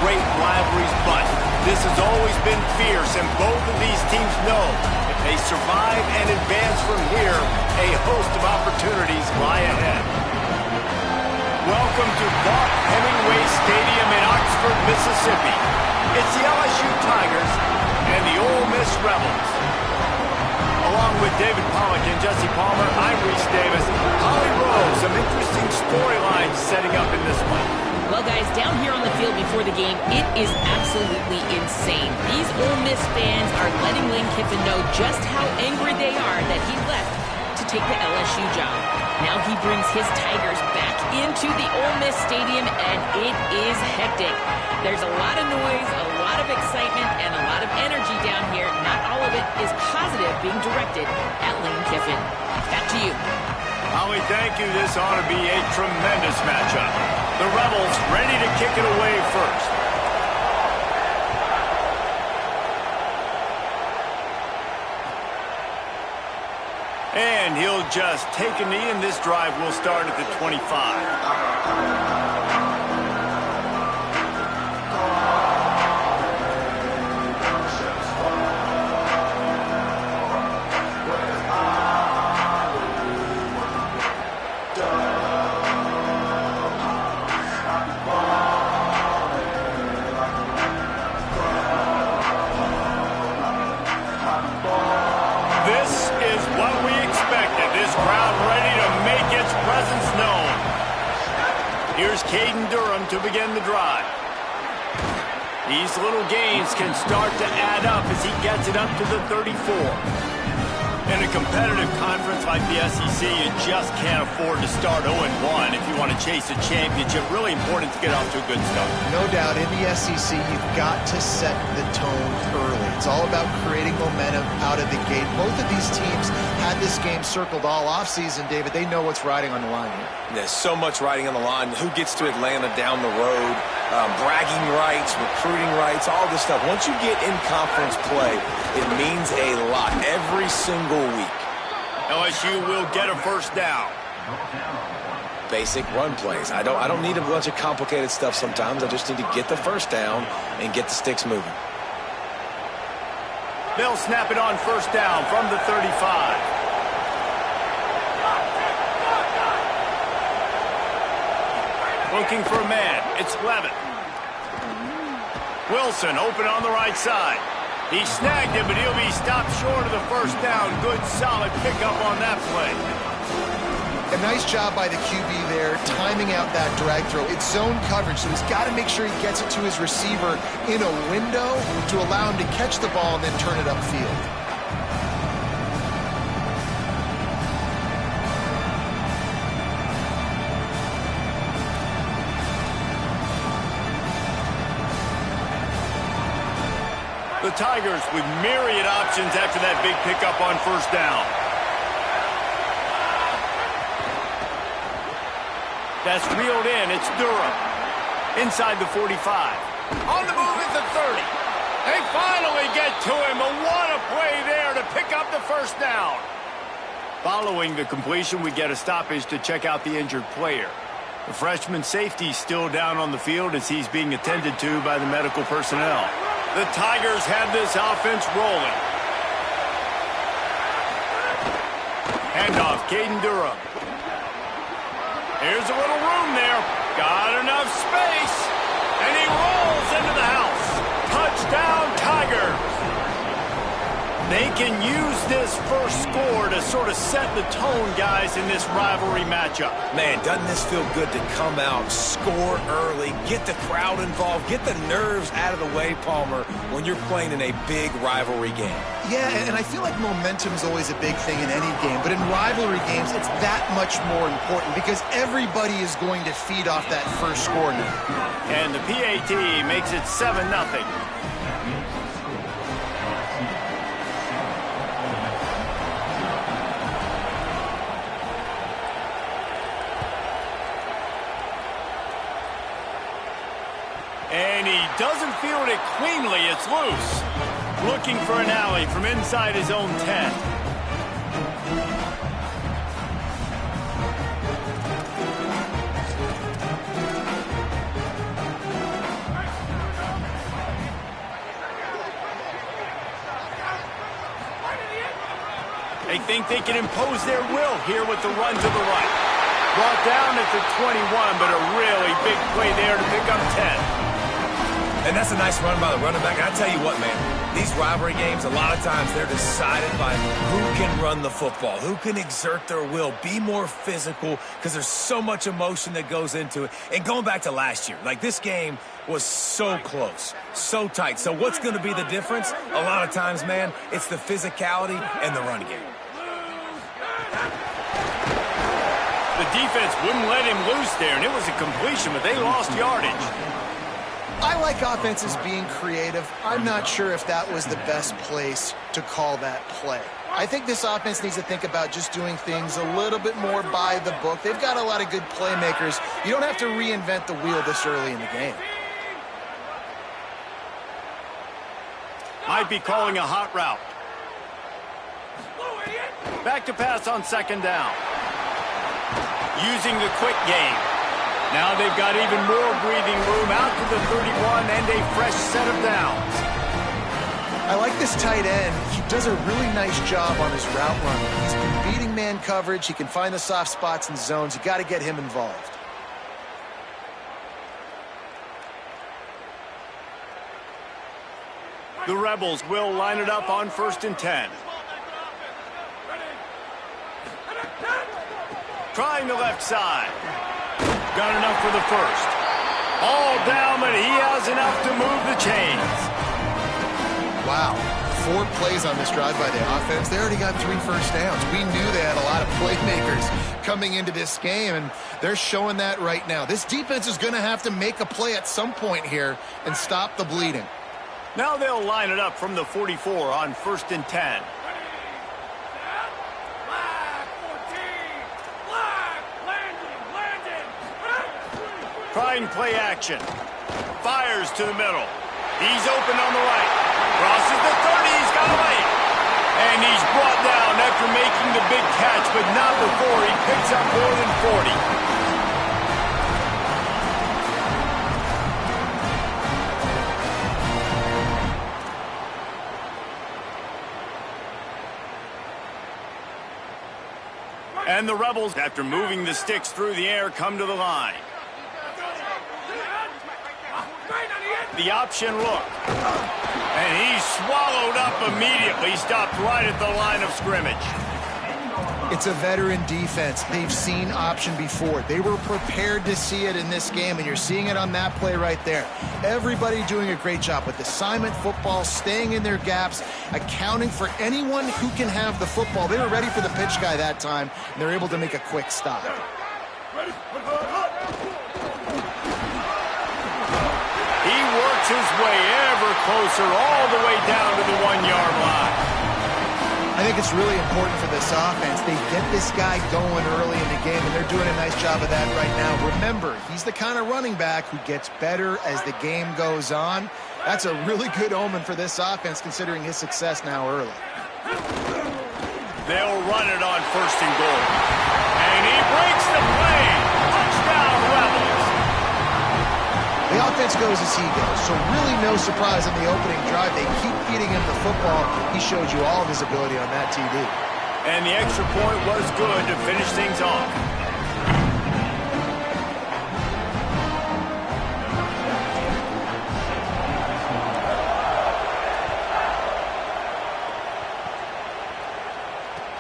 great rivalries, but this has always been fierce, and both of these teams know if they survive and advance from here, a host of opportunities lie ahead. Welcome to Vaught-Hemingway Stadium in Oxford, Mississippi. It's the LSU Tigers and the Ole Miss Rebels. Along with David Pollack and Jesse Palmer, I'm Reese Davis. Holly Rowe, some interesting storylines setting up in this one. Well, guys, down here on the field before the game, it is absolutely insane. These Ole Miss fans are letting Lane Kiffin know just how angry they are that he left to take the LSU job. Now he brings his Tigers back into the Ole Miss Stadium, and it is hectic. There's a lot of noise, a lot of excitement, and a lot of energy down here. Not all of it is positive being directed at Lane Kiffin. Back to you. Holly, thank you. This ought to be a tremendous matchup. The Rebels ready to kick it away first. And he'll just take a knee, and this drive will start at the 25. Here's Caden Durham to begin the drive. These little gains can start to add up as he gets it up to the 34. In a competitive conference like the SEC, you just can't afford to start 0-1 if you want to chase a championship. Really important to get off to a good start. No doubt, in the SEC, you've got to set the tone early. It's all about creating momentum out of the gate. Both of these teams had this game circled all offseason, David. They know what's riding on the line here. There's so much riding on the line. Who gets to Atlanta down the road? Bragging rights, recruiting rights, all this stuff. Once you get in conference play, it means a lot every single week. LSU will get a first down. Basic run plays. I don't need a bunch of complicated stuff sometimes. I just need to get the first down and get the sticks moving. They'll snap it on first down from the 35. Looking for a man. It's Levitt. Wilson open on the right side. He snagged it, but he'll be stopped short of the first down. Good, solid pickup on that play. A nice job by the QB there, timing out that drag throw. It's zone coverage, so he's got to make sure he gets it to his receiver in a window to allow him to catch the ball and then turn it upfield. The Tigers with myriad options after that big pickup on first down. That's reeled in. It's Durham. Inside the 45. On the move at the 30. They finally get to him. And what a play there to pick up the first down. Following the completion, we get a stoppage to check out the injured player. The freshman safety still down on the field as he's being attended to by the medical personnel. The Tigers have this offense rolling. Handoff, Caden Durham. Here's a little room there. Got enough space. And he rolls into the house. Touchdown, Tigers. They can use this first score to sort of set the tone, guys, in this rivalry matchup. Man, doesn't this feel good to come out, score early, get the crowd involved, get the nerves out of the way, Palmer, when you're playing in a big rivalry game? Yeah, and I feel like momentum is always a big thing in any game, but in rivalry games, it's that much more important because everybody is going to feed off that first score now. And the PAT makes it 7-0. And he doesn't field it cleanly. It's loose. Looking for an alley from inside his own 10. They think they can impose their will here with the run to the right. Brought down at the 21, but a really big play there to pick up 10. And that's a nice run by the running back. And I tell you what, man, these rivalry games, a lot of times they're decided by who can run the football, who can exert their will, be more physical, because there's so much emotion that goes into it. And going back to last year, like this game was so close, so tight. So what's going to be the difference? A lot of times, man, it's the physicality and the run game. The defense wouldn't let him loose there, and it was a completion, but they lost yardage. I like offenses being creative. I'm not sure if that was the best place to call that play. I think this offense needs to think about just doing things a little bit more by the book. They've got a lot of good playmakers. You don't have to reinvent the wheel this early in the game. Might be calling a hot route. Back to pass on second down. Using the quick game. Now they've got even more breathing room out to the 31 and a fresh set of downs. I like this tight end. He does a really nice job on his route running. He's been beating man coverage. He can find the soft spots and zones. You got to get him involved. The Rebels will line it up on 1st and 10. Trying the left side. Got enough for the first. All down, but he has enough to move the chains. Wow. 4 plays on this drive by the offense. They already got 3 first downs. We knew they had a lot of playmakers coming into this game, and they're showing that right now. This defense is going to have to make a play at some point here and stop the bleeding. Now they'll line it up from the 44 on 1st and 10. Trying play action. Fires to the middle. He's open on the right. Crosses the 30. He's got away. And he's brought down after making the big catch, but not before he picks up more than 40. And the Rebels, after moving the sticks through the air, come to the line. The option look. And he's swallowed up immediately. Stopped right at the line of scrimmage. It's a veteran defense. They've seen option before. They were prepared to see it in this game, and you're seeing it on that play right there. Everybody doing a great job with assignment football, staying in their gaps, accounting for anyone who can have the football. They were ready for the pitch guy that time, and they're able to make a quick stop. He works his way ever closer all the way down to the 1-yard line. I think it's really important for this offense. They get this guy going early in the game, and they're doing a nice job of that right now. Remember, he's the kind of running back who gets better as the game goes on. That's a really good omen for this offense, considering his success now early. They'll run it on 1st and goal. And he breaks the play. Touchdown, Rebels. The offense goes as he goes, so really no surprise on the opening drive. They keep feeding him the football. He showed you all of his ability on that TD. And the extra point was good to finish things off.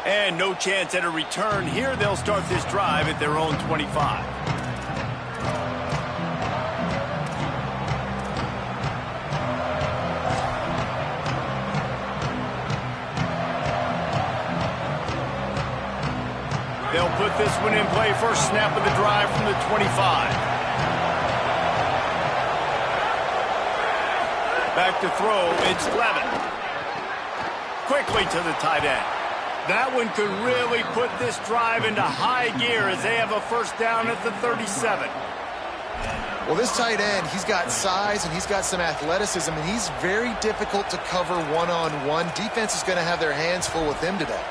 And no chance at a return here. They'll start this drive at their own 25. They'll put this one in play. First snap of the drive from the 25. Back to throw. It's Levin. Quickly to the tight end. That one could really put this drive into high gear as they have a first down at the 37. Well, this tight end, he's got size and he's got some athleticism, and he's very difficult to cover one-on-one. Defense is going to have their hands full with him today.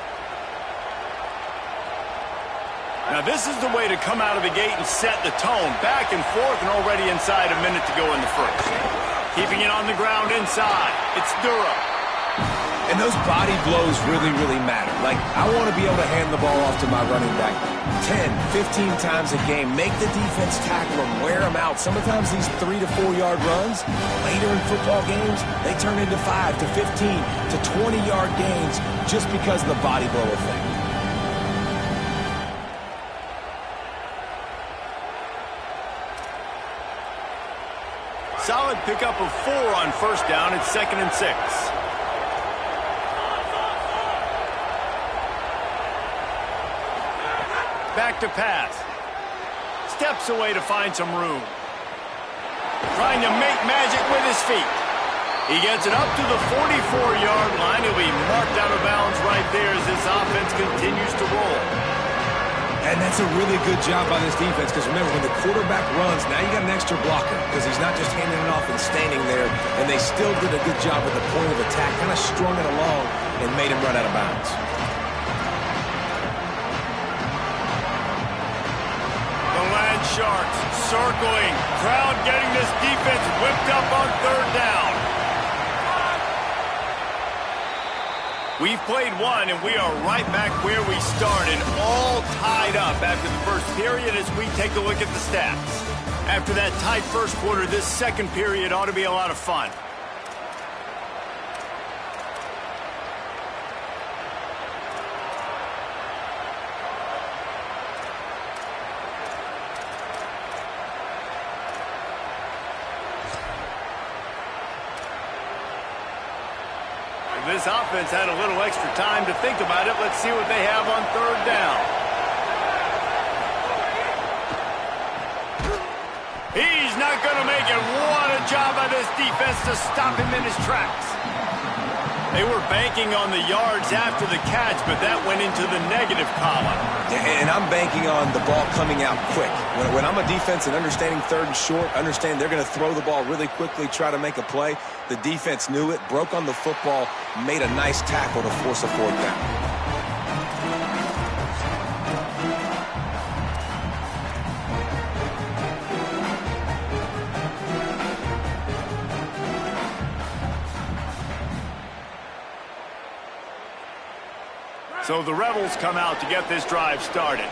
Now, this is the way to come out of the gate and set the tone. Back and forth, and already inside a minute to go in the first. Keeping it on the ground inside. It's Durham. And those body blows really, really matter. Like, I want to be able to hand the ball off to my running back 10, 15 times a game. Make the defense tackle them, wear them out. Sometimes these 3 to 4 yard runs, later in football games, they turn into 5 to 15 to 20-yard gains just because of the body blow effect. Solid pickup of 4 on first down. It's 2nd and 6. Back to pass. Steps away to find some room. Trying to make magic with his feet. He gets it up to the 44-yard line. He'll be marked out of bounds right there as this offense continues to roll. And that's a really good job by this defense because remember, when the quarterback runs, now you got an extra blocker because he's not just handing it off and standing there, and they still did a good job at the point of attack, kind of strung it along and made him run out of bounds. The Land Sharks circling. Crowd getting this defense whipped up on 3rd down. We've played one, and we are right back where we started, all tied up after the first period as we take a look at the stats. After that tight first quarter, this second period ought to be a lot of fun. This offense had a little extra time to think about it. Let's see what they have on 3rd down. He's not going to make it. What a job by this defense to stop him in his tracks. They were banking on the yards after the catch, but that went into the negative column. And I'm banking on the ball coming out quick. When I'm a defense and understanding 3rd and short, understand they're going to throw the ball really quickly, try to make a play. The defense knew it, broke on the football, made a nice tackle to force a 4th down. So the Rebels come out to get this drive started.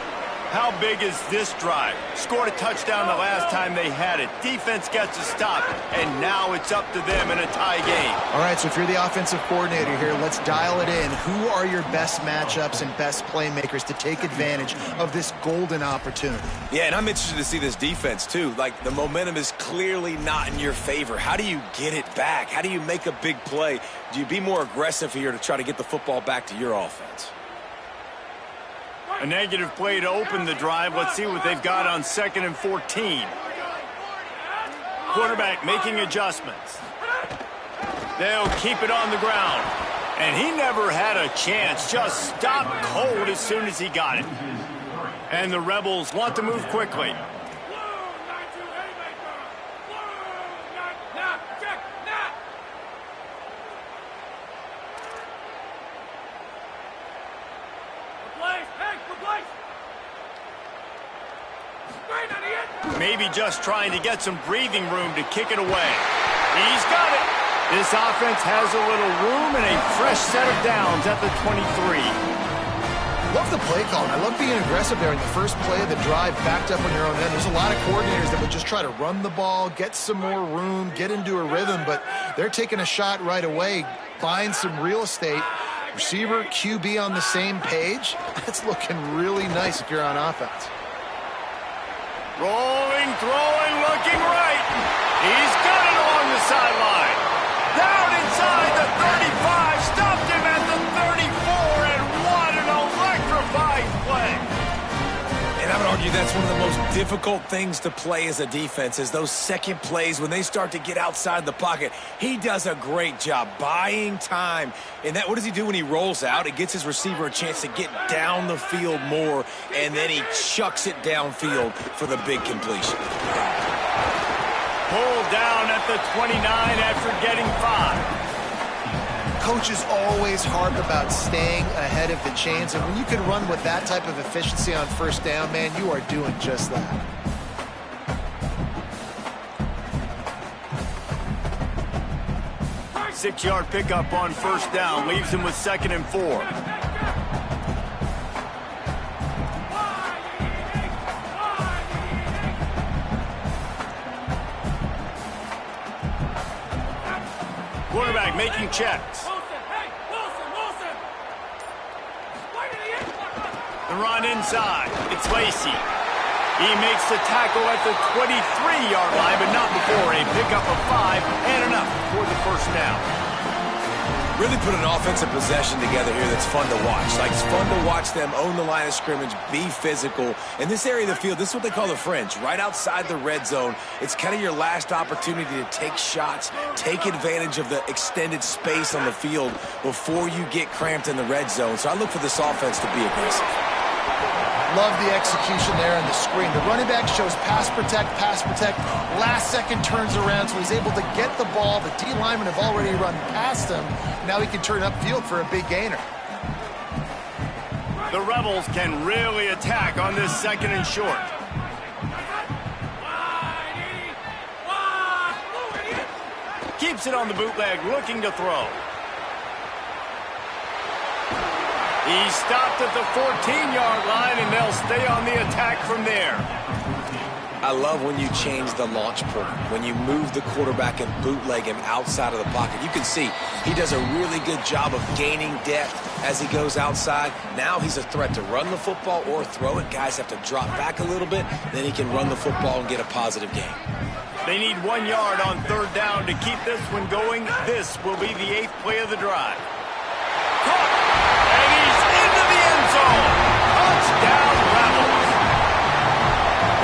How big is this drive? Scored a touchdown the last time they had it. Defense gets a stop, and now it's up to them in a tie game. All right, so if you're the offensive coordinator here, let's dial it in. Who are your best matchups and best playmakers to take advantage of this golden opportunity? Yeah, and I'm interested to see this defense, too. Like, the momentum is clearly not in your favor. How do you get it back? How do you make a big play? Do you be more aggressive here to try to get the football back to your offense? A negative play to open the drive. Let's see what they've got on 2nd and 14. Quarterback making adjustments. They'll keep it on the ground. And he never had a chance. Just stopped cold as soon as he got it. And the Rebels want to move quickly. Maybe just trying to get some breathing room to kick it away. He's got it. This offense has a little room and a fresh set of downs at the 23. Love the play call. I love being aggressive there in the first play of the drive, backed up on your own end. There's a lot of coordinators that would just try to run the ball, get some more room, get into a rhythm, but they're taking a shot right away, buying some real estate. Receiver, QB on the same page. That's looking really nice if you're on offense. Rolling, throwing, looking right. He's got it along the sideline. Down inside the 35. Stopped him at the 34. And what an electrifying play. And I would argue that's one of the most difficult things to play as a defense is those second plays when they start to get outside the pocket. He does a great job buying time. And that, what does he do when he rolls out? It gets his receiver a chance to get down the field more, and then he chucks it downfield for the big completion. Pulled down at the 29 after getting 5. Coaches always harp about staying ahead of the chains, and when you can run with that type of efficiency on first down, man, you are doing just that. 6-yard pickup on first down. Leaves him with 2nd and 4. Quarterback making checks. The run inside. It's Lacy. He makes the tackle at the 23-yard line, but not before a pickup of 5 and enough for the first down. Really put an offensive possession together here that's fun to watch. Like, it's fun to watch them own the line of scrimmage, be physical. In this area of the field, this is what they call the fringe, right outside the red zone. It's kind of your last opportunity to take shots, take advantage of the extended space on the field before you get cramped in the red zone. So I look for this offense to be aggressive. Love the execution there on the screen. The running back shows pass protect, last second turns around, so he's able to get the ball. The D linemen have already run past him. Now he can turn upfield for a big gainer. The Rebels can really attack on this 2nd and short. Keeps it on the bootleg, looking to throw. He's stopped at the 14-yard line, and they'll stay on the attack from there. I love when you change the launch point, when you move the quarterback and bootleg him outside of the pocket. You can see he does a really good job of gaining depth as he goes outside. Now he's a threat to run the football or throw it. Guys have to drop back a little bit, then he can run the football and get a positive gain. They need 1 yard on 3rd down to keep this one going. This will be the 8th play of the drive. Caught! And he's into the end zone! Touchdown, Rebels!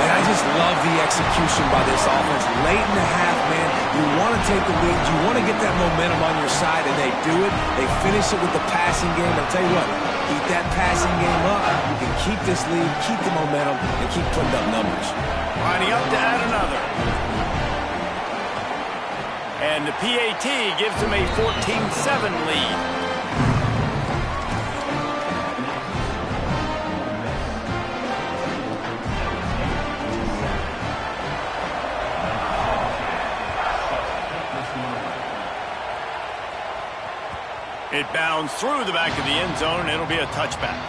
And I just love the execution by this offense. Late in the half, man, you want to take the lead. You want to get that momentum on your side, and they do it. They finish it with the passing game. I'll tell you what, keep that passing game up. You can keep this lead, keep the momentum, and keep putting up numbers. Lining up to add another. And the PAT gives him a 14-7 lead. It bounds through the back of the end zone, and it'll be a touchback.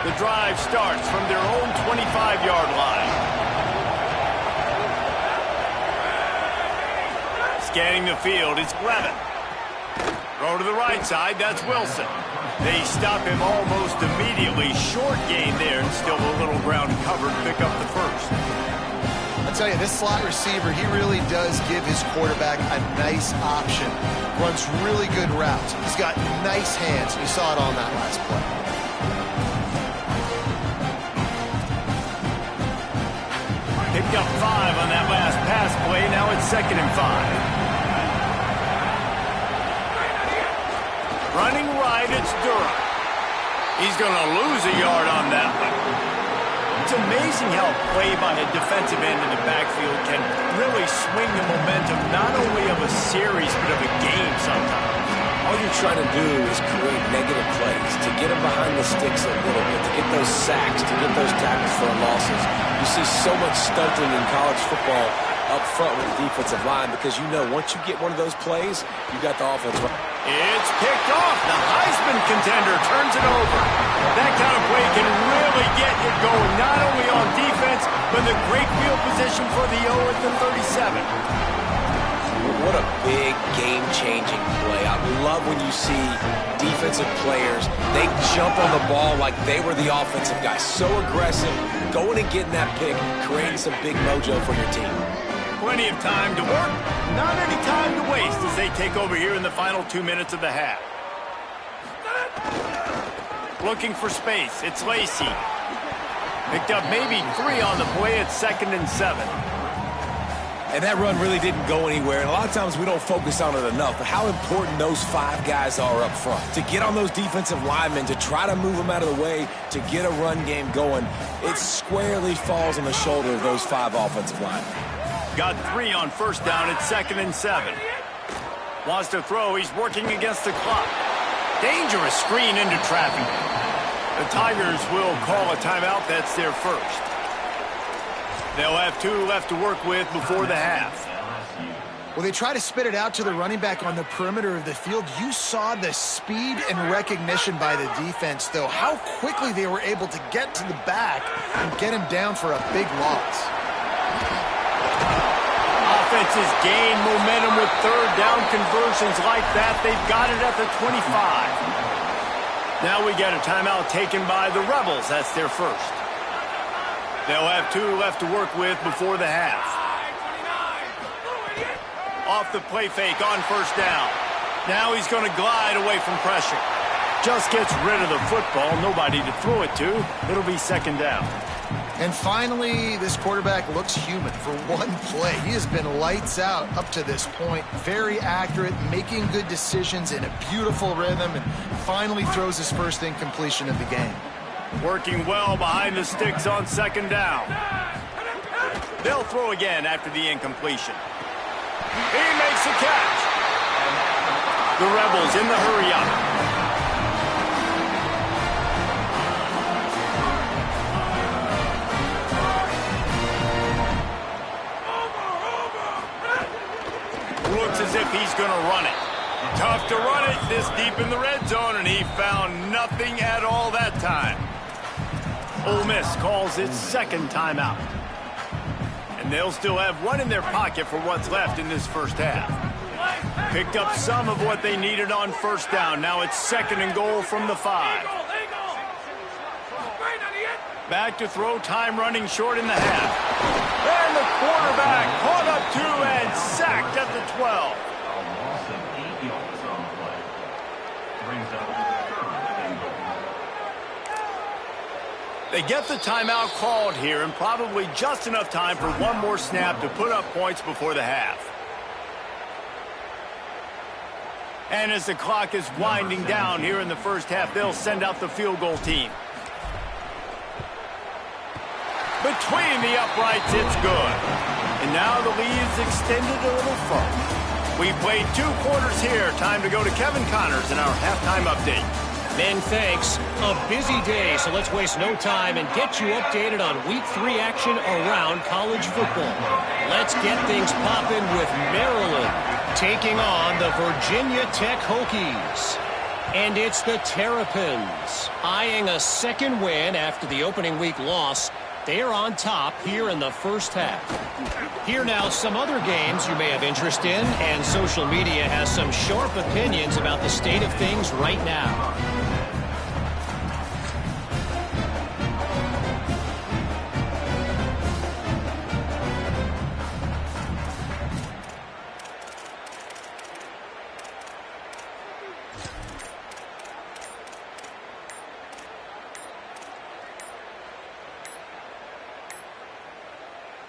The drive starts from their own 25-yard line. Scanning the field, it's Glevin. Throw to the right side, that's Wilson. They stop him almost immediately. Short gain there, and still a little ground covered. Pick up the first. I'll tell you, this slot receiver, he really does give his quarterback a nice option. Runs really good routes. He's got nice hands. You saw it on that last play. Picked up 5 on that last pass play. Now it's 2nd and 5. Running right, it's Durham. He's going to lose a yard on that one. It's amazing how play by a defensive end in the backfield can really swing the momentum not only of a series but of a game sometimes. All you're trying to do is create negative plays, to get them behind the sticks a little bit, to get those sacks, to get those tackles for losses. You see so much stunting in college football up front with the defensive line because you know once you get one of those plays, you got the offense right. It's picked off. The Heisman contender turns it over. That kind of play can really get you going, not only on defense, but the great field position for the O at the 37. What a big game-changing play. I love when you see defensive players, they jump on the ball like they were the offensive guy. So aggressive, going and getting that pick, creating some big mojo for your team. Plenty of time to work, not any time to waste as they take over here in the final 2 minutes of the half. Looking for space, it's Lacy. Picked up maybe 3 on the play at 2nd and 7. And that run really didn't go anywhere, and a lot of times we don't focus on it enough, but how important those 5 guys are up front. To get on those defensive linemen, to try to move them out of the way, to get a run game going, it squarely falls on the shoulder of those 5 offensive linemen. Got 3 on first down at 2nd and 7. Wants to throw. He's working against the clock. Dangerous screen into traffic. The Tigers will call a timeout. That's their first. They'll have 2 left to work with before the half. Well, they try to spit it out to the running back on the perimeter of the field. You saw the speed and recognition by the defense, though, how quickly they were able to get to the back and get him down for a big loss. Offenses gain momentum with third down conversions like that. They've got it at the 25. Now we get a timeout taken by the Rebels. That's their first. They'll have 2 left to work with before the half. Off the play fake on first down. Now he's going to glide away from pressure. Just gets rid of the football. Nobody to throw it to. It'll be second down. And finally, this quarterback looks human for one play. He has been lights out up to this point. Very accurate, making good decisions in a beautiful rhythm, and finally throws his first incompletion of the game. Working well behind the sticks on second down. They'll throw again after the incompletion. He makes a catch. The Rebels in the hurry-up. Looks as if he's going to run it. Tough to run it this deep in the red zone, and he found nothing at all that time. Ole Miss calls its second timeout. And they'll still have 1 in their pocket for what's left in this first half. Picked up some of what they needed on first down. Now it's 2nd and goal from the 5. Back to throw, time running short in the half. And the quarterback caught up 2 and sacked at the 12. They get the timeout called here, and probably just enough time for 1 more snap to put up points before the half. And as the clock is winding down here in the first half, they'll send out the field goal team. Between the uprights, it's good. And now the lead's extended a little further. We played 2 quarters here. Time to go to Kevin Connors in our halftime update. Ben, thanks. A busy day, so let's waste no time and get you updated on Week 3 action around college football. Let's get things popping with Maryland taking on the Virginia Tech Hokies. And it's the Terrapins eyeing a 2nd win after the opening week loss. They're on top here in the first half. Here now some other games you may have interest in, and social media has some sharp opinions about the state of things right now.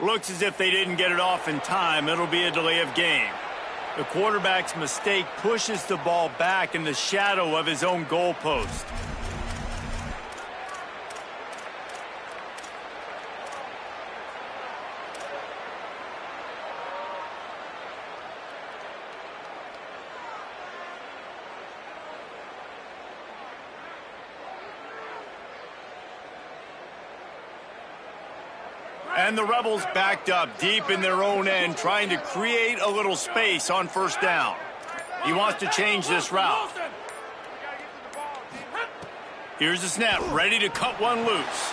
Looks as if they didn't get it off in time. It'll be a delay of game. The quarterback's mistake pushes the ball back in the shadow of his own goalpost. And the Rebels backed up deep in their own end, trying to create a little space on first down. He wants to change this route. Here's the snap, ready to cut one loose.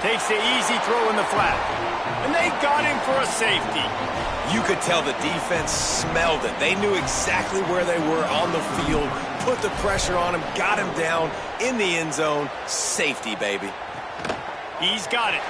Takes the easy throw in the flat. And they got him for a safety. You could tell the defense smelled it. They knew exactly where they were on the field, put the pressure on him, got him down in the end zone. Safety, baby. He's got it.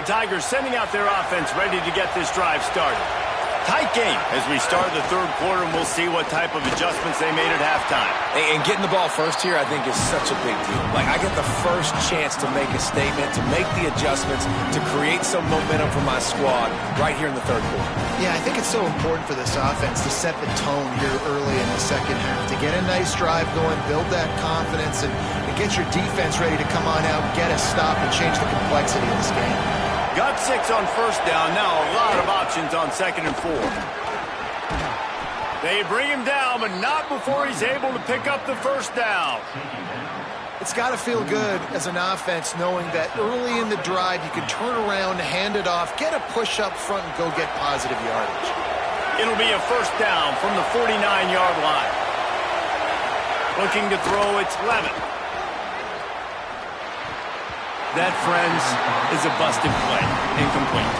Tigers sending out their offense ready to get this drive started. Tight game as we start the third quarter, and we'll see what type of adjustments they made at halftime. And getting the ball first here, I think, is such a big deal. Like, I get the first chance to make a statement, to make the adjustments, to create some momentum for my squad right here in the third quarter. Yeah, I think it's so important for this offense to set the tone here early in the second half, to get a nice drive going, build that confidence, and get your defense ready to come on out, get a stop, and change the complexity of this game. Got 6 on first down. Now a lot of options on 2nd and 4. They bring him down, but not before he's able to pick up the first down. It's got to feel good as an offense knowing that early in the drive you can turn around, hand it off, get a push up front, and go get positive yardage. It'll be a first down from the 49-yard line. Looking to throw, it's Levin. That, friends, is a busted play. Incomplete.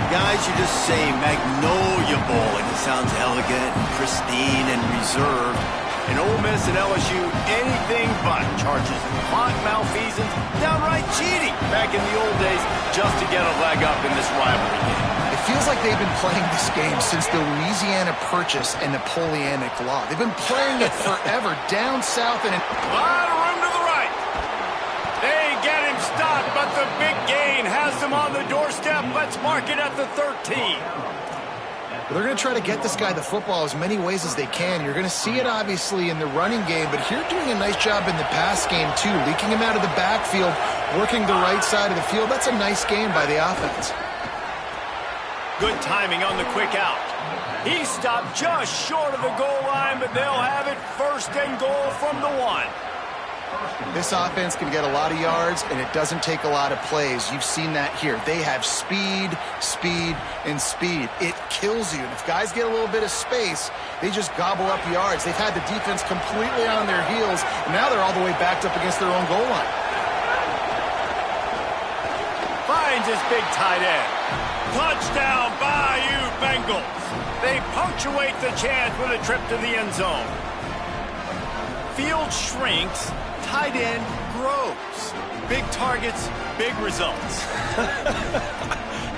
Guys, you just say Magnolia Bowl, and it sounds elegant and pristine and reserved. In Ole Miss and LSU, anything but charges. Clock malfeasance, downright cheating back in the old days just to get a leg up in this rivalry game. It feels like they've been playing this game since the Louisiana Purchase and Napoleonic Law. They've been playing it forever down south and in... A lot of room to the right. They get him stopped, but the big gain has them on the doorstep. Let's mark it at the 13. They're going to try to get this guy the football as many ways as they can. You're going to see it, obviously, in the running game, but here doing a nice job in the pass game, too. Leaking him out of the backfield, working the right side of the field. That's a nice game by the offense. Good timing on the quick out. He stopped just short of the goal line, but they'll have it 1st and goal from the 1. This offense can get a lot of yards, and it doesn't take a lot of plays. You've seen that here. They have speed, speed, and speed. It kills you. And if guys get a little bit of space, they just gobble up yards. They've had the defense completely on their heels, and now they're all the way backed up against their own goal line. Finds his big tight end. Touchdown, Bayou Bengals. They punctuate the chance with a trip to the end zone. Field shrinks. Tight end grows. Big targets, big results.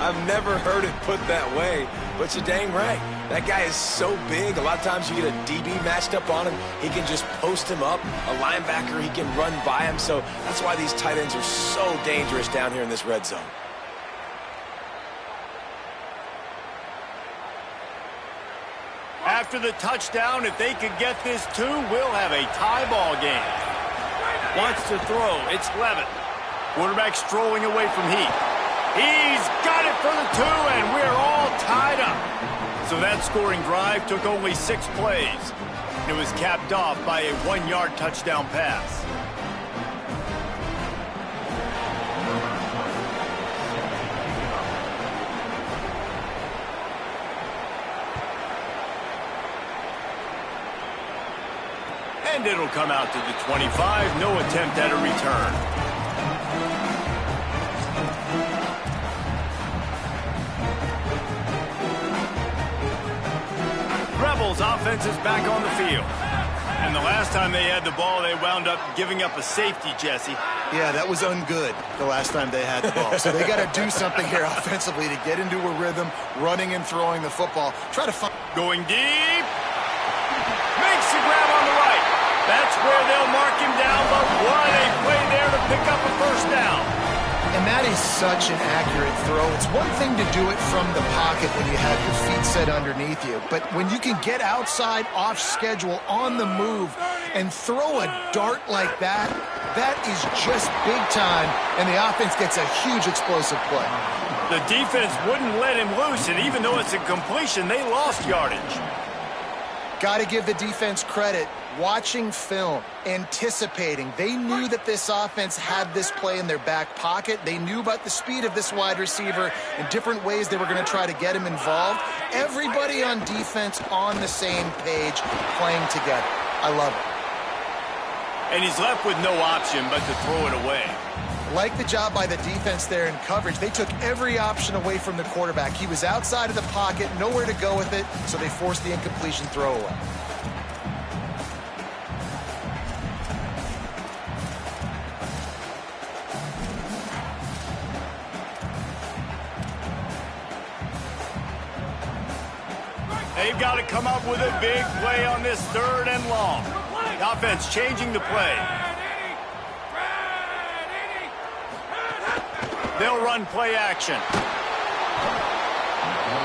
I've never heard it put that way, but you're dang right. That guy is so big. A lot of times you get a DB matched up on him. He can just post him up. A linebacker, he can run by him. So that's why these tight ends are so dangerous down here in this red zone. After the touchdown, if they could get this 2, we'll have a tie ball game. Wants to throw. It's Levin. Quarterback strolling away from Heath. He's got it for the 2, and we're all tied up. So that scoring drive took only 6 plays. It was capped off by a 1-yard touchdown pass. And it'll come out to the 25. No attempt at a return. Rebels offense is back on the field. And the last time they had the ball, they wound up giving up a safety, Jesse. Yeah, that was ungood the last time they had the ball. So they got to do something here offensively to get into a rhythm, running and throwing the football. Try to find... Going deep. Makes the grab on the right. That's where they'll mark him down, but what a play there to pick up a first down. And that is such an accurate throw. It's one thing to do it from the pocket when you have your feet set underneath you, but when you can get outside, off schedule, on the move, and throw a dart like that, that is just big time, and the offense gets a huge explosive play. The defense wouldn't let him loose, and even though it's a completion, they lost yardage. Got to give the defense credit. Watching film, anticipating. They knew that this offense had this play in their back pocket. They knew about the speed of this wide receiver and different ways they were going to try to get him involved. Everybody on defense on the same page, playing together. I love it. And he's left with no option but to throw it away. Like the job by the defense there in coverage. They took every option away from the quarterback. He was outside of the pocket, nowhere to go with it, so they forced the incompletion throwaway. They've got to come up with a big play on this 3rd and long. The offense changing the play. They'll run play action.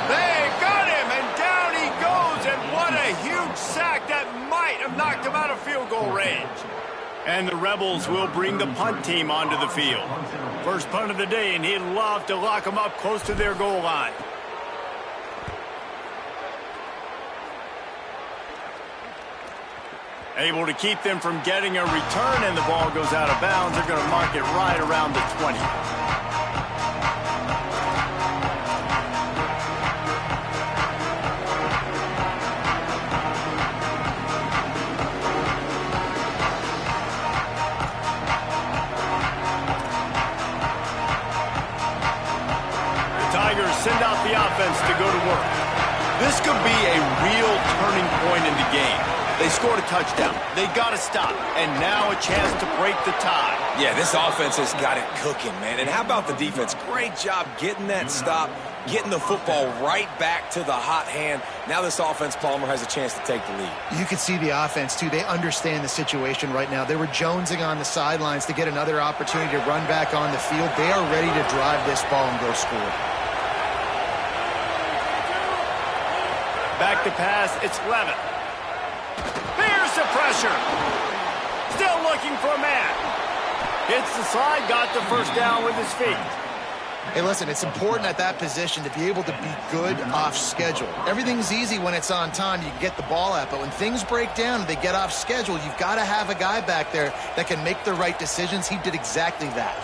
They got him, and down he goes, and what a huge sack that might have knocked him out of field goal range. And the Rebels will bring the punt team onto the field. First punt of the day, and he'd love to lock them up close to their goal line. Able to keep them from getting a return, and the ball goes out of bounds. They're going to mark it right around the 20. Send out the offense to go to work. This could be a real turning point in the game. They scored a touchdown. They got to stop. And now a chance to break the tie. Yeah, this offense has got it cooking, man. And how about the defense? Great job getting that stop, getting the football right back to the hot hand. Now this offense, Palmer, has a chance to take the lead. You can see the offense, too. They understand the situation right now. They were jonesing on the sidelines to get another opportunity to run back on the field. They are ready to drive this ball and go score. Back to pass, it's Levitt. Here's the pressure. Still looking for a man. Hits the slide, got the first down with his feet. Hey, listen, it's important at that position to be able to be good off schedule. Everything's easy when it's on time. You can get the ball out, but when things break down and they get off schedule, you've got to have a guy back there that can make the right decisions. He did exactly that.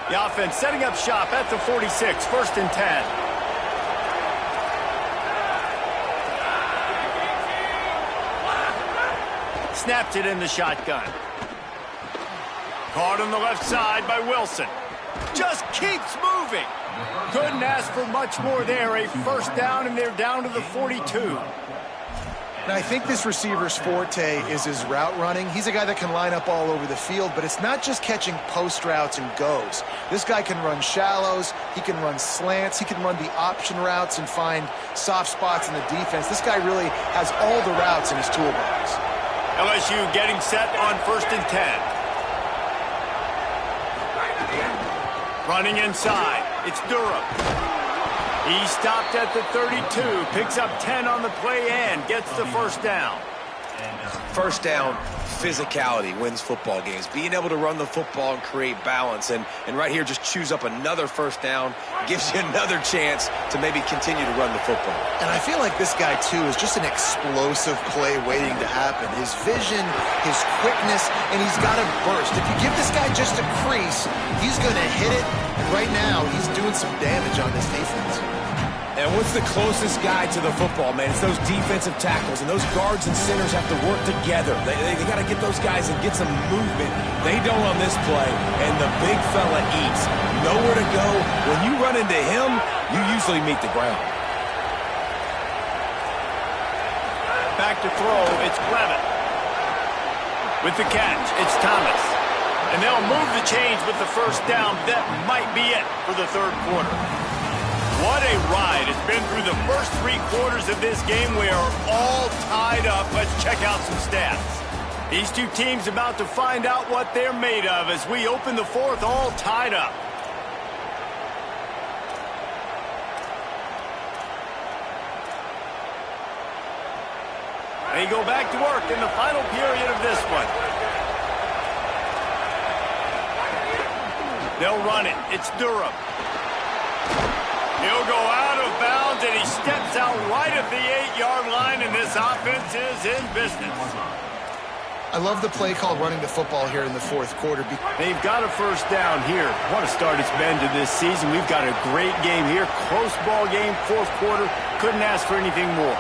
The offense setting up shop at the 46, 1st and 10. Snapped it in the shotgun. Caught on the left side by Wilson. Just keeps moving. Couldn't ask for much more there. A first down, and they're down to the 42. And I think this receiver's forte is his route running. He's a guy that can line up all over the field, but it's not just catching post routes and goes. This guy can run shallows, he can run slants, he can run the option routes and find soft spots in the defense. This guy really has all the routes in his toolbox. LSU getting set on 1st and 10. Running inside, it's Durham. He stopped at the 32, picks up 10 on the play and gets the first down. First down, physicality wins football games. Being able to run the football and create balance. And right here, just choose up another first down, gives you another chance to maybe continue to run the football. And I feel like this guy, too, is just an explosive play waiting to happen. His vision, his quickness, and he's got a burst. If you give this guy just a crease, he's going to hit it. And right now, he's doing some damage on this defense. And what's the closest guy to the football, man? It's those defensive tackles, and those guards and centers have to work together. They got to get those guys and get some movement. They don't on this play, and the big fella eats. Nowhere to go. When you run into him, you usually meet the ground. Back to throw, it's Clement. With the catch, it's Thomas. And they'll move the chains with the first down. That might be it for the 3rd quarter. What a ride. It's been through the first 3 quarters of this game. We are all tied up. Let's check out some stats. These two teams about to find out what they're made of as we open the 4th all tied up. They go back to work in the final period of this one. They'll run it. It's Durham. He'll go out of bounds, and he steps out right at the 8-yard line, and this offense is in business. I love the play called running the football here in the 4th quarter. They've got a first down here. What a start it's been to this season. We've got a great game here. Close ball game, 4th quarter. Couldn't ask for anything more.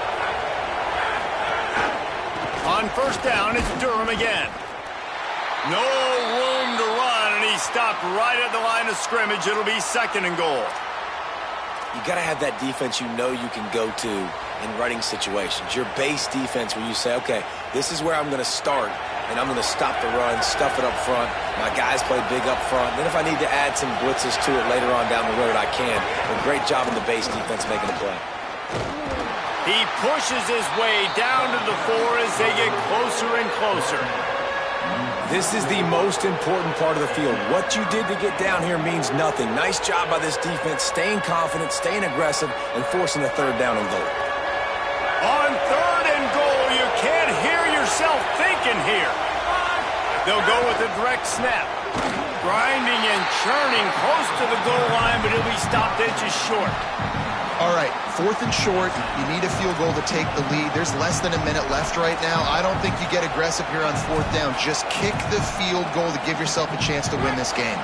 On first down, it's Durham again. No room to run, and he stopped right at the line of scrimmage. It'll be 2nd and goal. You got to have that defense you know you can go to in running situations. Your base defense where you say, okay, this is where I'm going to start, and I'm going to stop the run, stuff it up front. My guys play big up front. Then if I need to add some blitzes to it later on down the road, I can. But great job in the base defense making the play. He pushes his way down to the 4 as they get closer and closer. This is the most important part of the field. What you did to get down here means nothing. Nice job by this defense, staying confident, staying aggressive, and forcing the 3rd down and goal. On 3rd and goal, you can't hear yourself thinking here. They'll go with a direct snap. Grinding and churning close to the goal line, but he'll be stopped inches short. All right, 4th and short. You need a field goal to take the lead. There's less than a minute left right now. I don't think you get aggressive here on 4th down. Just kick the field goal to give yourself a chance to win this game.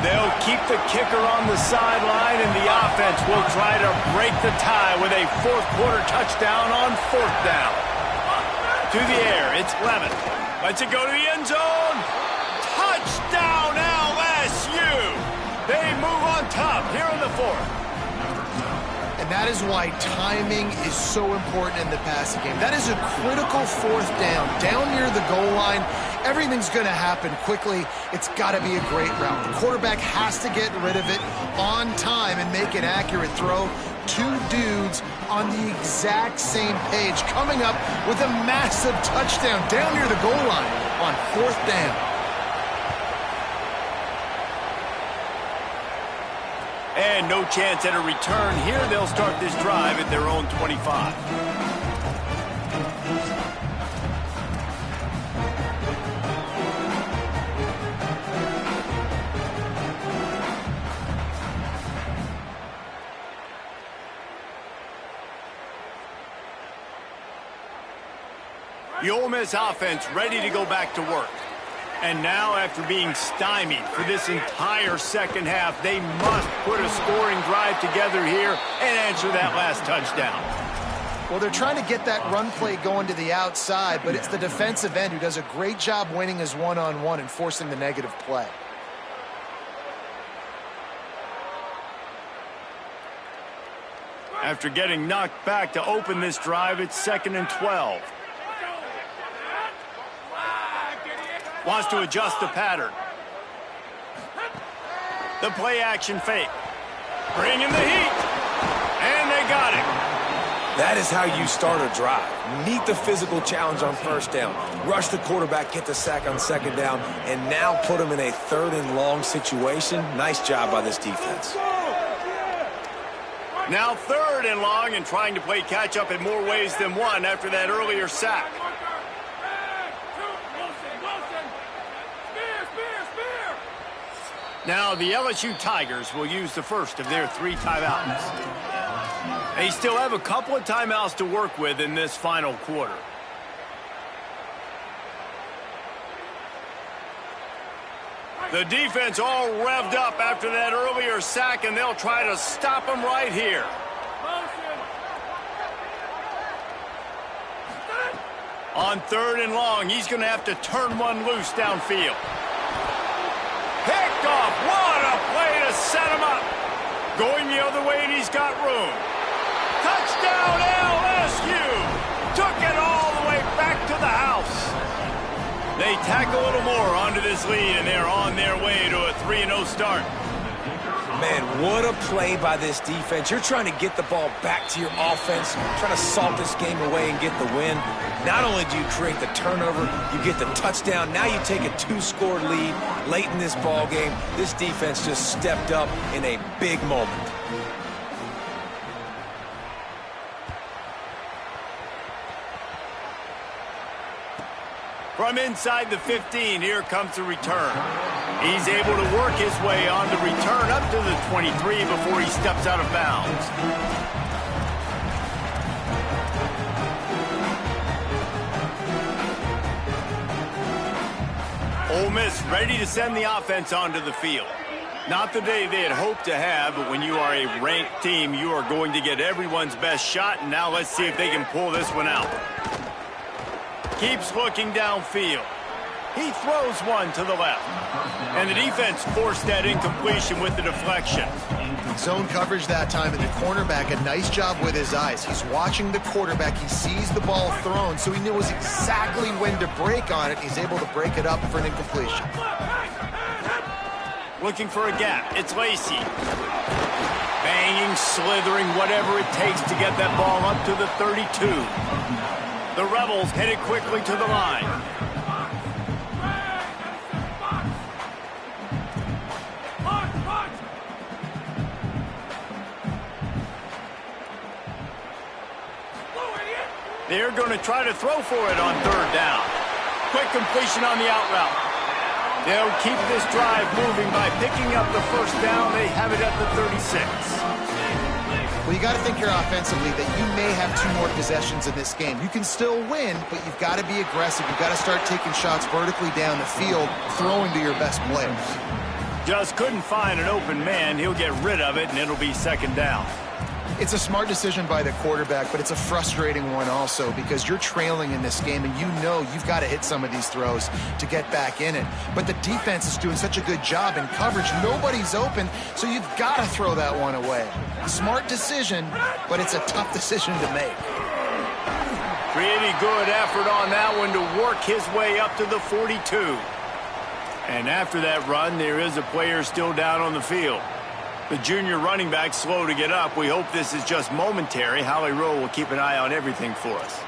They'll keep the kicker on the sideline, and the offense will try to break the tie with a 4th quarter touchdown on 4th down. To the air, it's Lemon. Lets it go to the end zone. Touchdown, LSU! They move on top here in the 4th. And that is why timing is so important in the passing game. That is a critical 4th down. Down near the goal line, everything's going to happen quickly. It's got to be a great route. The quarterback has to get rid of it on time and make an accurate throw. 2 dudes on the exact same page, coming up with a massive touchdown down near the goal line on 4th down. And no chance at a return here. They'll start this drive at their own 25. The Ole Miss offense ready to go back to work. And now, after being stymied for this entire second half, they must put a scoring drive together here and answer that last touchdown. Well, they're trying to get that run play going to the outside, but it's the defensive end who does a great job winning his one-on-one and forcing the negative play. After getting knocked back to open this drive, it's 2nd and 12. Wants to adjust the pattern. The play action fake. Bringing the heat. And they got it. That is how you start a drive. Meet the physical challenge on 1st down. Rush the quarterback, get the sack on 2nd down, and now put him in a 3rd and long situation. Nice job by this defense. Now 3rd and long and trying to play catch up in more ways than one after that earlier sack. Now the LSU Tigers will use the first of their 3 timeouts. They still have a couple of timeouts to work with in this final quarter. The defense all revved up after that earlier sack, and they'll try to stop them right here. On 3rd and long, he's going to have to turn one loose downfield. Picked off. What a play to set him up. Going the other way, and he's got room. Touchdown, LSU. Took it all the way back to the house. They tack a little more onto this lead, and they're on their way to a 3-0 start. Man, what a play by this defense. You're trying to get the ball back to your offense, trying to salt this game away and get the win. Not only do you create the turnover, you get the touchdown. Now you take a 2-score lead late in this ball game. This defense just stepped up in a big moment. From inside the 15, here comes the return. He's able to work his way on the return up to the 23 before he steps out of bounds. Ole Miss ready to send the offense onto the field. Not the day they had hoped to have, but when you are a ranked team, you are going to get everyone's best shot, and now let's see if they can pull this one out. Keeps looking downfield. He throws one to the left. And the defense forced that incompletion with the deflection. Zone coverage that time, and the cornerback, a nice job with his eyes. He's watching the quarterback. He sees the ball thrown, so he knows exactly when to break on it. He's able to break it up for an incompletion. Looking for a gap. It's Lacy. Banging, slithering, whatever it takes to get that ball up to the 32. The Rebels headed quickly to the line. They're going to try to throw for it on third down. Quick completion on the out route. They'll keep this drive moving by picking up the first down. They have it at the 36. Well, you got to think here offensively that you may have 2 more possessions in this game. You can still win, but you've got to be aggressive. You've got to start taking shots vertically down the field, throwing to your best players. Just couldn't find an open man. He'll get rid of it, and it'll be second down. It's a smart decision by the quarterback, but it's a frustrating one also because you're trailing in this game and you know you've got to hit some of these throws to get back in it. But the defense is doing such a good job in coverage. Nobody's open, so you've got to throw that one away. Smart decision, but it's a tough decision to make. Pretty good effort on that one to work his way up to the 42. And after that run, there is a player still down on the field. The junior running back slow to get up. We hope this is just momentary. Howie Rowe will keep an eye on everything for us.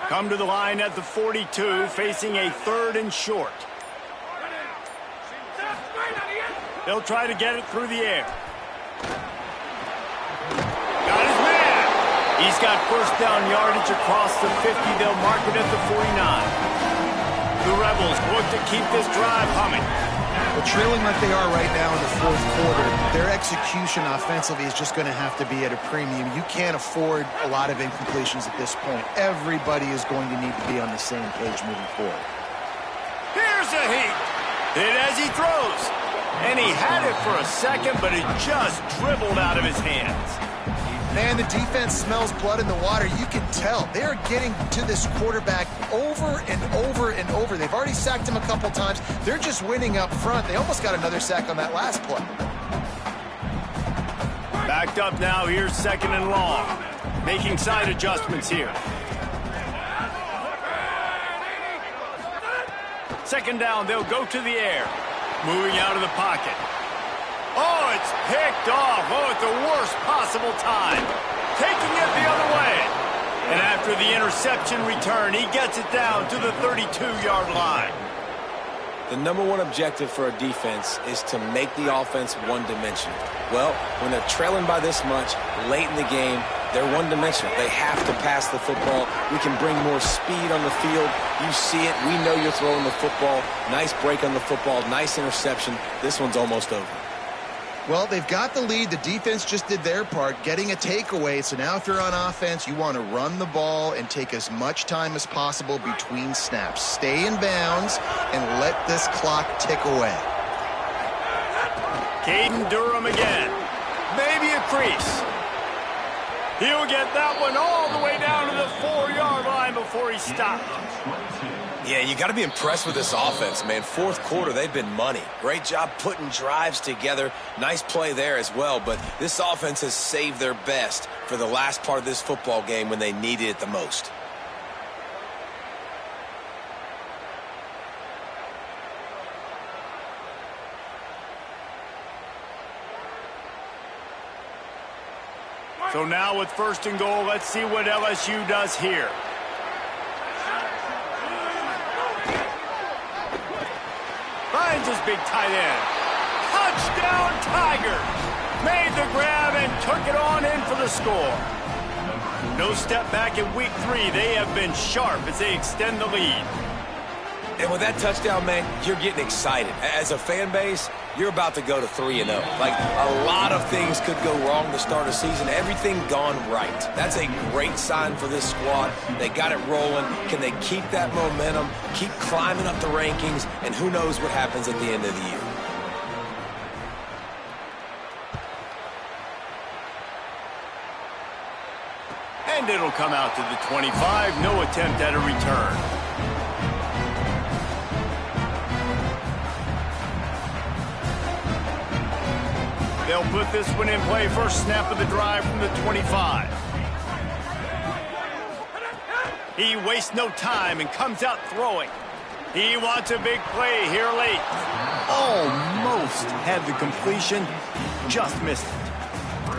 Come to the line at the 42, facing a 3rd and short. They'll try to get it through the air. Got his man. He's got first down yardage across the 50. They'll mark it at the 49. The Rebels look to keep this drive humming. Well, trailing like they are right now in the 4th quarter, their execution offensively is just going to have to be at a premium. You can't afford a lot of incompletions at this point. Everybody is going to need to be on the same page moving forward. Here's a heat. Hit as he throws. And he had it for a second, but it just dribbled out of his hands. Man, the defense smells blood in the water. You can tell. They're getting to this quarterback over and over and over. They've already sacked him a couple times. They're just winning up front. They almost got another sack on that last play. Backed up now. Here's 2nd and long. Making side adjustments here. 2nd down. They'll go to the air. Moving out of the pocket. Oh, it's picked off. Oh, at the worst possible time. Taking it the other way. And after the interception return, he gets it down to the 32-yard line. The number 1 objective for a defense is to make the offense one-dimensional. Well, when they're trailing by this much, late in the game, they're one-dimensional. They have to pass the football. We can bring more speed on the field. You see it. We know you're throwing the football. Nice break on the football. Nice interception. This one's almost over. Well, they've got the lead. The defense just did their part, getting a takeaway. So now if you're on offense, you want to run the ball and take as much time as possible between snaps. Stay in bounds and let this clock tick away. Caden Durham again. Maybe a crease. He'll get that one all the way down to the 4-yard line before he stopped. Yeah, you got to be impressed with this offense, man. 4th quarter, they've been money. Great job putting drives together. Nice play there as well, but this offense has saved their best for the last part of this football game when they needed it the most. So now with 1st and goal, let's see what LSU does here. Finds his big tight end. Touchdown, Tigers! Made the grab and took it on in for the score. No step back in week 3. They have been sharp as they extend the lead. And with that touchdown, man, you're getting excited. As a fan base, you're about to go to 3-0. Like, a lot of things could go wrong to start a season. Everything gone right. That's a great sign for this squad. They got it rolling. Can they keep that momentum, keep climbing up the rankings, and who knows what happens at the end of the year. And it'll come out to the 25. No attempt at a return. They'll put this one in play. First snap of the drive from the 25. He wastes no time and comes out throwing. He wants a big play here late. Almost had the completion, just missed it.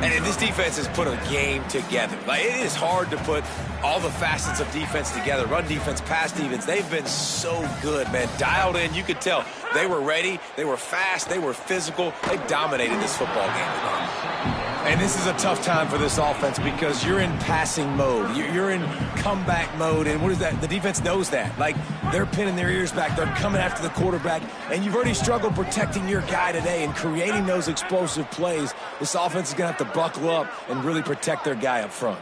And this defense has put a game together. Like, it is hard to put all the facets of defense together. Run defense, pass defense. They've been so good, man. Dialed in. You could tell they were ready. They were fast. They were physical. They dominated this football game tonight. And this is a tough time for this offense because you're in passing mode. You're in comeback mode. And what is that? The defense knows that. Like, they're pinning their ears back. They're coming after the quarterback. And you've already struggled protecting your guy today and creating those explosive plays. This offense is going to have to buckle up and really protect their guy up front.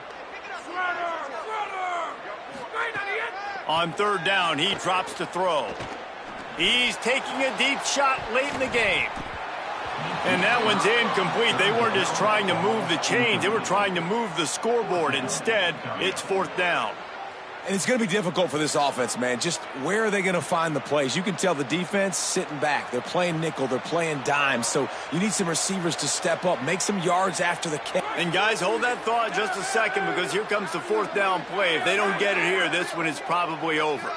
On third down, he drops to throw. He's taking a deep shot late in the game. And that one's incomplete. They weren't just trying to move the chains. They were trying to move the scoreboard. Instead, it's fourth down. And it's going to be difficult for this offense, man. Just where are they going to find the plays? You can tell the defense sitting back. They're playing nickel. They're playing dime. So you need some receivers to step up, make some yards after the catch. And, guys, hold that thought just a second because here comes the fourth down play. If they don't get it here, this one is probably over.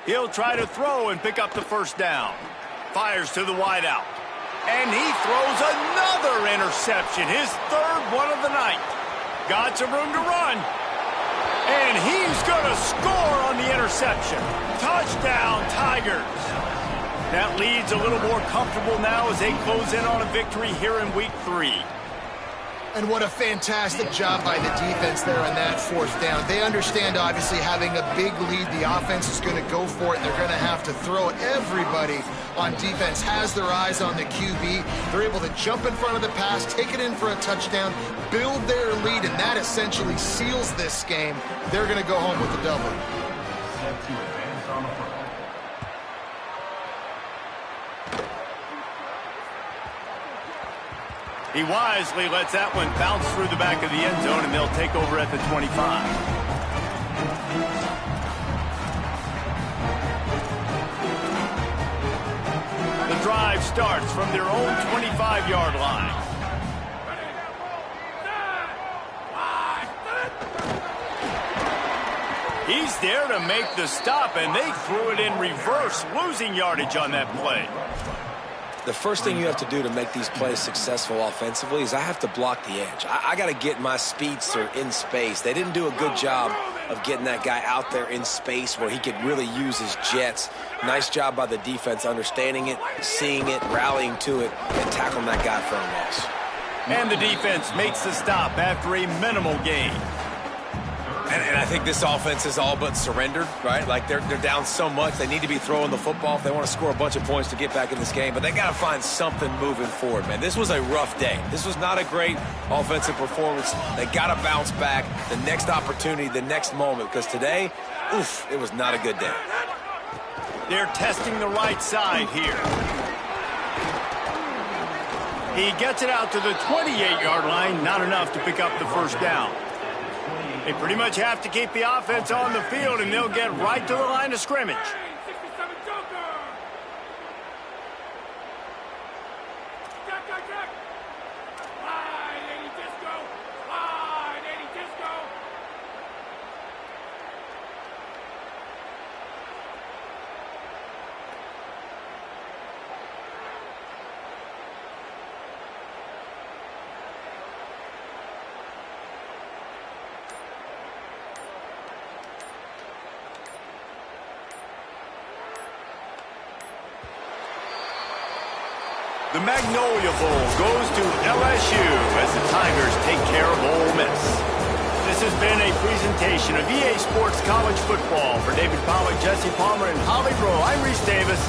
He'll try to throw and pick up the first down. Fires to the wideout. And he throws another interception, his third one of the night. Got some room to run. And he's going to score on the interception. Touchdown, Tigers. That lead's a little more comfortable now as they close in on a victory here in Week 3. And what a fantastic job by the defense there on that fourth down. They understand, obviously, having a big lead. The offense is going to go for it. They're going to have to throw it. Everybody on defense has their eyes on the QB. They're able to jump in front of the pass, take it in for a touchdown, build their lead, and that essentially seals this game. They're going to go home with the double. He wisely lets that one bounce through the back of the end zone, and they'll take over at the 25. The drive starts from their own 25-yard line. He's there to make the stop, and they threw it in reverse, losing yardage on that play. The first thing you have to do to make these plays successful offensively is I have to block the edge. I got to get my speedster in space. They didn't do a good job of getting that guy out there in space where he could really use his jets. Nice job by the defense understanding it, seeing it, rallying to it, and tackling that guy for a loss. And the defense makes the stop after a minimal gain. And I think this offense is all but surrendered, right? Like, they're down so much. They need to be throwing the football if they want to score a bunch of points to get back in this game. But they got to find something moving forward, man. This was a rough day. This was not a great offensive performance. They got to bounce back the next opportunity, the next moment. Because today, oof, it was not a good day. They're testing the right side here. He gets it out to the 28-yard line. Not enough to pick up the first down. They pretty much have to keep the offense on the field, and they'll get right to the line of scrimmage. The Magnolia Bowl goes to LSU as the Tigers take care of Ole Miss. This has been a presentation of EA Sports College Football. For David Pollack, Jesse Palmer, and Holly Rowe, I'm Reese Davis.